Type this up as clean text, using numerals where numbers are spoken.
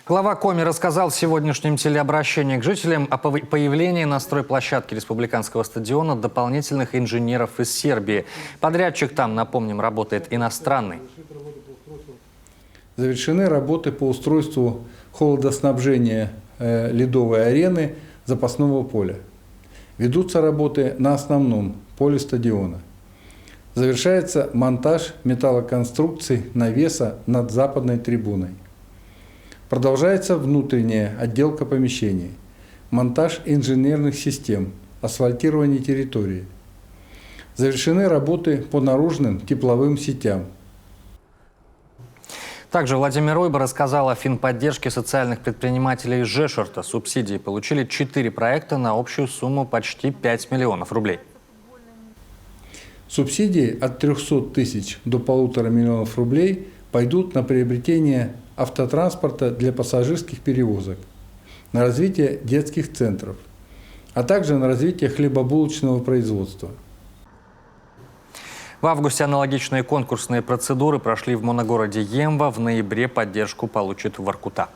Глава Коми рассказал в сегодняшнем телеобращении к жителям о появлении на стройплощадке республиканского стадиона дополнительных инженеров из Сербии. Подрядчик там, напомним, работает иностранный. Завершены работы по устройству холодоснабжения ледовой арены запасного поля. Ведутся работы на основном поле стадиона. Завершается монтаж металлоконструкций навеса над западной трибуной. Продолжается внутренняя отделка помещений, монтаж инженерных систем, асфальтирование территории. Завершены работы по наружным тепловым сетям. Также Владимир Ойба рассказал о финподдержке социальных предпринимателей из Жешурта. Субсидии получили 4 проекта на общую сумму почти 5 миллионов рублей. Субсидии от 300 тысяч до 1,5 миллионов рублей пойдут на приобретение автотранспорта для пассажирских перевозок, на развитие детских центров, а также на развитие хлебобулочного производства. В августе аналогичные конкурсные процедуры прошли в моногороде Емва. В ноябре поддержку получит Воркута.